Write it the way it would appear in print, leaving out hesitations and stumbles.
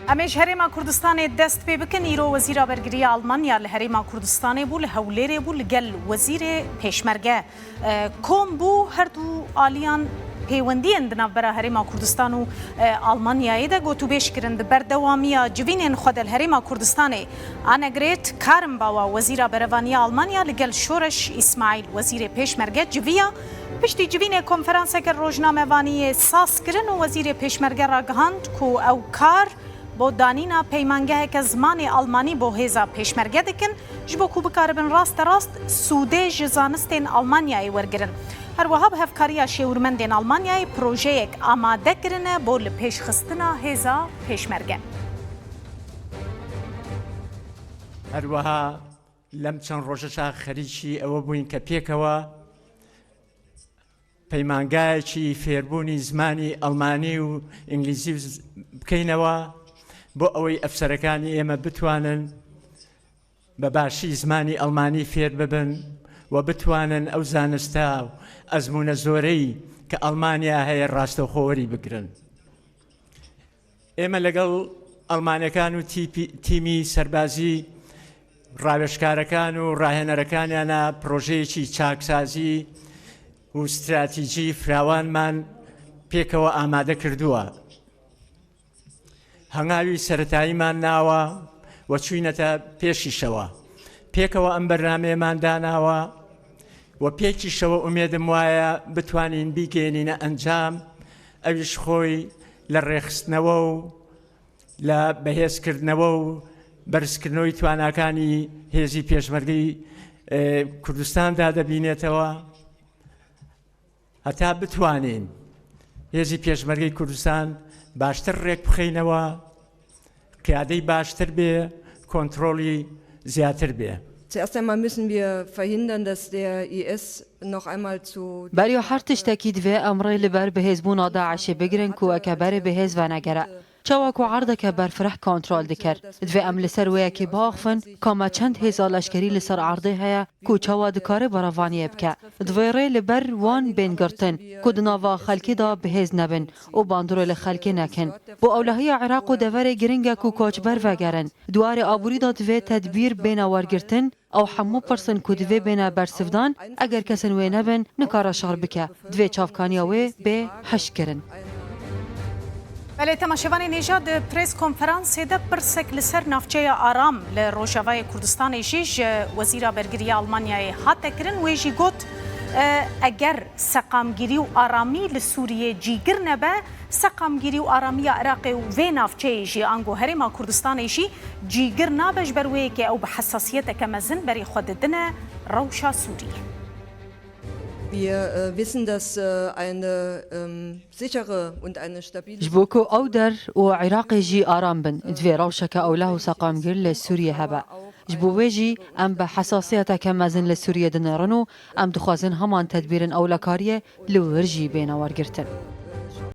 امیش هریما کردستان دست پی بکن ایرو وزیر برگری آلمانیا لهریما کردستان بول هولیره بول گل وزیر پیشمرگه کوم بو هر دو آلیان پیوندی اندناف برا هریما کردستان و آلمانیایی ده گوتو بیش کرند بردوامیا جوینین خود الهریما کردستانی آنگریت کارم باوا وزیر بروانی آلمانیا لگل شورش اسماعیل وزیر پیشمرگه جویا پشتی جوین کنفرانس که روزنامه وانی ساس کرن و وزیر پیشمرگه را گهاند کو او کار با دانینا پیمانگه که زمان آلمانی با هزا پیشمرگه دکن جبو کو بکاربن راست سوده جزانستین آلمانیایی ورگرن هر وها به هفکاری شیورمندین آلمانیایی پروژه یک آماده کرنه با لپیش خستنا هزا پیشمرگه هر وها لم چند روششا خریشی او بوین که پیکوا پیمانگایکی فێربوونی زمانی ئەڵمانی و ئینگلیزی بکەینەوە بۆ ئەوەی ئەفسەرەکانی ئێمە بتوانن بە باشی زمانی ئەڵمانی فێر ببن و بتوانن ئەو زانستە و ئەزمونە زۆرەی کە ئەڵمانیا هەیە ڕاستەوخۆوەری بگرن. ئێمە لەگەڵ ئەڵمانەکان و تیمی سەربازی ڕاوێژکارەکان و ڕاهێنەرەکانیانە پرۆژەیەکی چاکسازی و استراتیجی فراوانمان پێکەوە ئامادە کردووە. هەنگاوی سەرەتاییمان ناوە و چوینەتە پێشیشەوە. پێکەوە ئەم بەرنامەیەمان داناوە و پێکیشەوە ئومێدم وایە بتوانین بیگەێنینە ئەنجام ئەویش خۆی لە ڕێخستنەوە و لە بەهێزکردنەوە و بەرزکردنەوەی تواناکانی هێزی پێشمەرگەی کوردستاندا دەبینێتەوە هەتا بتوانین هێزی پێشمەرگەی کوردستان باشتر ڕێک بخەینەوە قیادەی باشتر بێ کۆنتڕۆڵی زیاتر بێ. Zuerst einmal müssen wir verhindern, dass der IS noch einmal zu... برای هر تشتکی دوی امری لبر به حزبون داعش بگیرن که اکبر به حزب نگره. چاوک و عرضه که برفرح کنترل دکر. دوی عمل سر ویا که باغفن کما چند هزار لشکری لسر عرضه هیا که چاوا دکاره براوانی بکه. دوی ری لبر وان بینگرتن که دناوا خلکی دا به حزب نبن و باندرو لخلکی نکن. با اولهی عراق و دور گرنگ که کوچبر وگرن. دوار آبوری دا دوی تدبیر بین ورگرتن او همو پرسن که دوی بین برسفدان اگر کسن وی نبن نکاره شهر بکه. دوی چافکانی وی به حش کرن. بله تماشاوان نژاد پریس کنفرانس ده پرسک لسر نافچه آرام لروجاوای کردستان جیش وزیر برگری آلمانیای هات کرن و جی گوت اگر سقامگیری و آرامی لسوریه جیگر نبه سقامگیری و آرامی عراق و نافچه جی آنگو هرما کردستان جی جیگر نابش بروی که او به حساسیت کمزن بری خود دنه روشا سوریه. Wir wissen, dass eine sichere und eine stabile... جبوكو أودر وعراق جي آرام بن دوي روشك أوله سقام جل لسوريا هبا جبويجي أم بحساسية كمازن لسوريا دنرنو أم دخوازن همان تدبير أولكارية لورجي بين ورقرتن